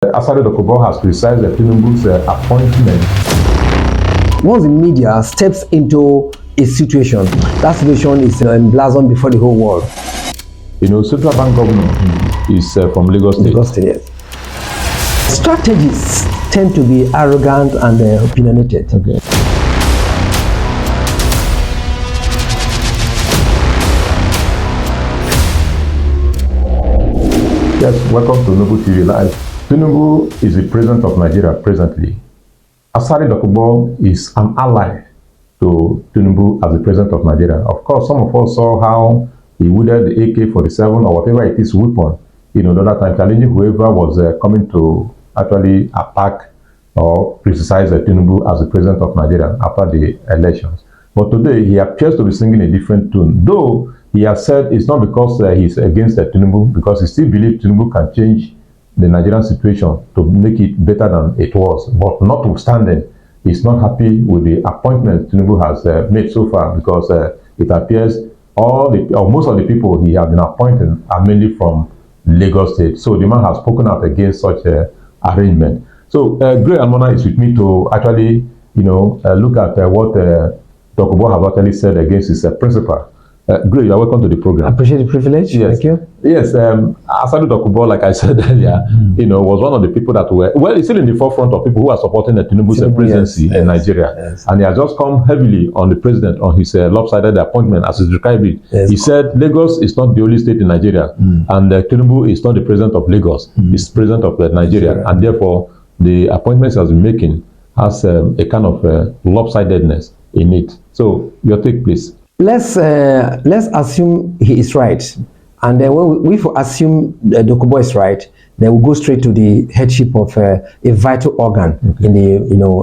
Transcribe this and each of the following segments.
Asari Dokubo has criticized Tinubu's appointment. Once the media steps into a situation, that situation is emblazoned before the whole world. Central Bank governor is from Lagos State. Lagos State, yes. Strategists tend to be arrogant and opinionated. Okay. Yes, welcome to Tinubu TV Live. Tinubu is the president of Nigeria presently. Asari Dokubo is an ally to Tinubu as the president of Nigeria. Of course, some of us saw how he wielded the AK-47 or whatever it is weapon, the other time challenging whoever was coming to actually attack or criticize Tinubu as the president of Nigeria after the elections. But today, he appears to be singing a different tune, though he has said it's not because he's against Tinubu, because he still believes Tinubu can change the Nigerian situation to make it better than it was. But notwithstanding, he's not happy with the appointment Tinubu has made so far, because it appears most of the people he has been appointing are mainly from Lagos State. So the man has spoken out against such arrangement. So Gray Almona is with me to actually, look at what Dokubo has actually said against his principal. Great, you are welcome to the program. I appreciate the privilege. Yes. Thank you. Yes, Asari Dokubo, like I said earlier, was one of the people that were, he's still in the forefront of people who are supporting the Tinubu's presidency in Nigeria. Yes. And he has just come heavily on the president on his lopsided appointment, as he described it. Yes. He said Lagos is not the only state in Nigeria, and Tinubu is not the president of Lagos, he's president of Nigeria, and therefore the appointments he has been making has a kind of lopsidedness in it. So, your take, please. Let's assume he is right, and then when we assume Dokubo is right, then we'll go straight to the headship of a vital organ in the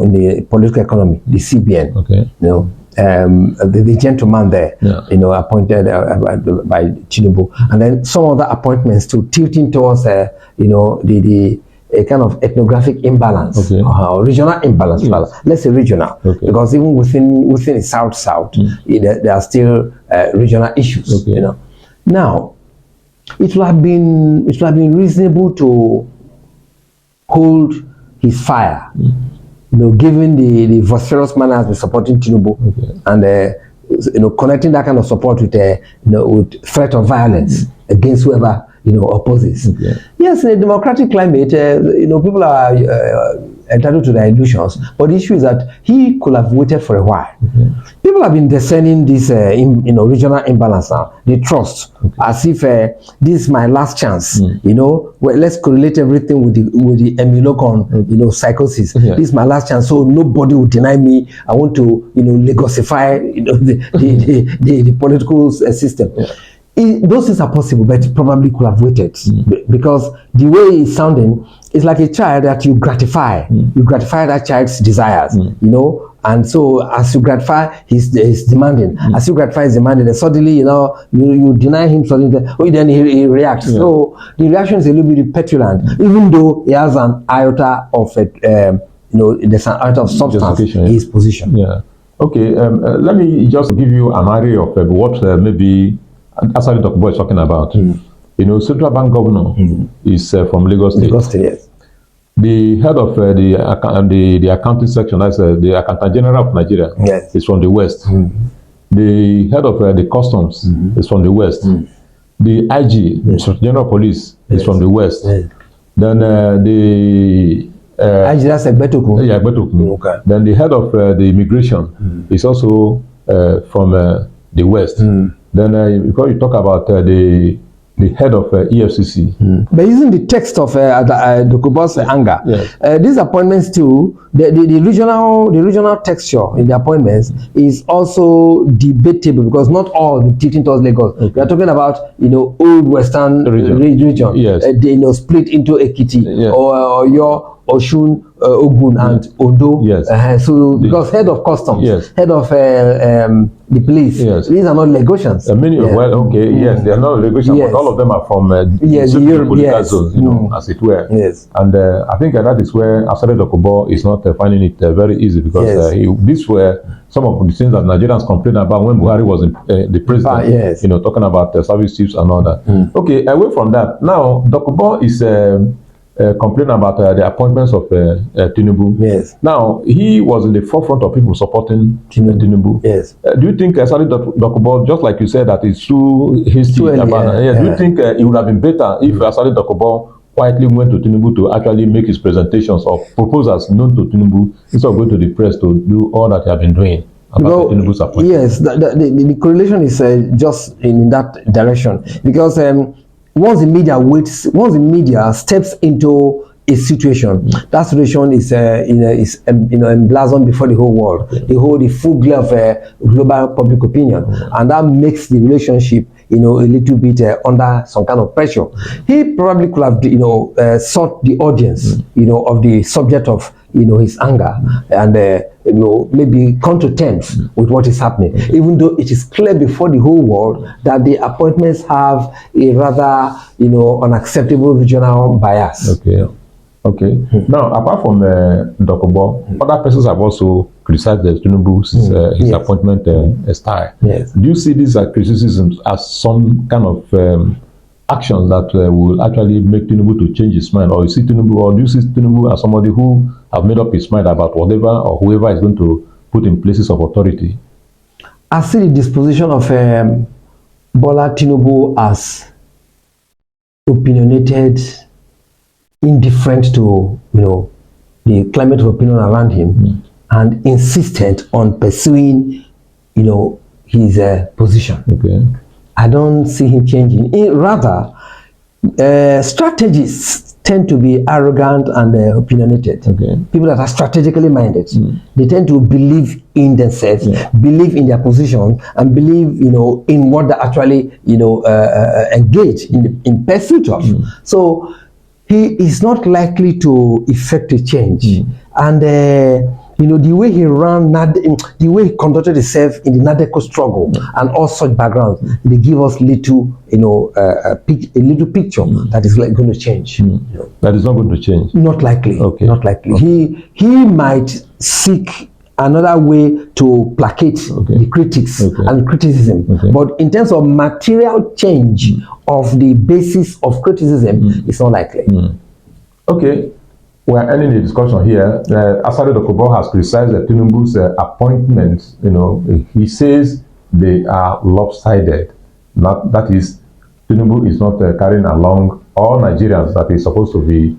in the political economy, the CBN. Okay. The gentleman there, appointed by Tinubu, and then some other appointments to tilting towards a kind of ethnographic imbalance, or regional imbalance. Yes. Let's say regional, because even within the South, there are still regional issues. Now, it would have been reasonable to hold his fire, given the vociferous manner has been supporting Tinubu, and connecting that kind of support with with threat of violence against whoever opposes. Yes, in a democratic climate, people are entitled to their illusions, but the issue is that he could have waited for a while. People have been discerning this, regional imbalance now. They trust, as if this is my last chance. Well, let's correlate everything with the Emilocon, psychosis. This is my last chance, so nobody will deny me. I want to, Lagosify, the political system. Those things are possible, but it probably could have waited, because the way it's sounding is like a child that you gratify. You gratify that child's desires, and so as you gratify his demanding, as you gratify his demanding, and suddenly, you deny him suddenly, then he reacts. So the reaction is a little bit petulant, even though he has an iota of there's an iota of substance in his position. Okay, let me just give you an idea of what maybe Asari Dokubo is talking about. Central Bank governor is from Lagos State. Lagos State, yes. The head of the accounting section, that's the Accountant General of Nigeria, is from the West. The head of the customs is from the West. The IG, General Police, is from the West. Then the IG, that's Egbetoku. Okay. Then the head of the immigration is also from the West. Then because you talk about the head of EFCC. But using the text of Dokubo's anger, these appointments too, the regional texture in the appointments is also debatable, because not all the tilting towards Lagos. We are talking about old Western region. They split into Ekiti or your Oshun, Ogun, and Odo. So because head of customs, head of the police, these are not Lagosians. Many they are not Lagosians, but all of them are from political zones, as it were. And I think that is where Asari Dokubo is not finding it very easy, because these were some of the things that Nigerians complained about when Buhari was the president. Talking about service chiefs and all that. Okay, away from that, now Dokubo is complained about the appointments of Tinubu. Yes. Now, he was in the forefront of people supporting Tinubu. Yes. Do you think Asari Dokubo, just like you said, that it's through history, do you think it would have been better if Asari Dokubo quietly went to Tinubu to actually make his presentations or proposals known to Tinubu instead of going to the press to do all that he has been doing about Tinubu's appointment? Yes, the correlation is just in that direction, because once the media steps into a situation, that situation is emblazoned before the whole world. They hold the full glove of global public opinion, and that makes the relationship a little bit under some kind of pressure. He probably could have sought the audience of the subject of his anger, and maybe come to terms with what is happening, even though it is clear before the whole world that the appointments have a rather unacceptable regional bias. Okay. Now, apart from Dokubo, other persons have also criticized Tinubu's his appointment style. Yes. Do you see these criticisms as some kind of actions that will actually make Tinubu to change his mind, or do you see Tinubu as somebody who have made up his mind about whatever or whoever is going to put in places of authority? I see the disposition of Bola Tinubu as opinionated, indifferent to the climate of opinion around him, and insistent on pursuing his position. Okay. I don't see him changing. Rather, strategists tend to be arrogant and opinionated. Okay. People that are strategically minded, they tend to believe in themselves, believe in their position, and believe in what they actually engage in pursuit of. So he is not likely to effect a change. And the way he ran, the way he conducted himself in the Nadeko struggle and all such backgrounds, they give us little, a little picture that is going to change. That is not going to change. Not likely. Okay. Not likely. Okay. He might seek another way to placate the critics and criticism. But in terms of material change of the basis of criticism, it's not likely. Okay. We are ending the discussion here. Asari Dokubo has criticized Tinubu's appointments. He says they are lopsided. That is, Tinubu is not carrying along all Nigerians that he's supposed to be,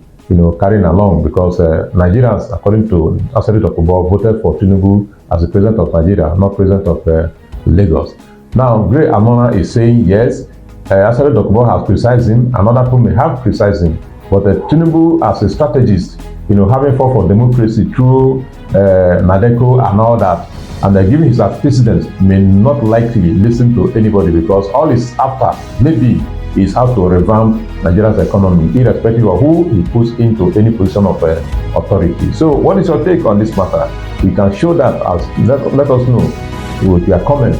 carrying along, because Nigerians, according to Asari Dokubo, voted for Tinubu as the president of Nigeria, not president of Lagos. Now, Gray Amona is saying yes, Asari Dokubo has criticized him, and other people may have criticized him. But Tinubu, as a strategist, having fought for democracy through Nadeko and all that, and giving his antecedents, may not likely listen to anybody, because all he's after maybe is how to revamp Nigeria's economy, irrespective of who he puts into any position of authority. So, what is your take on this matter? You can show that let us know with your comment.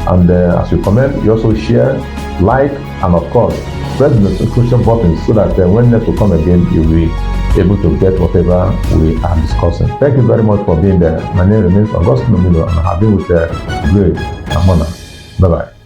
And as you comment, you also share, like, and of course, press the notification button so that when next we come again, you'll be able to get whatever we are discussing. Thank you very much for being there. My name remains Augustine Omilo, and I have been with Gray Amona. Bye-bye.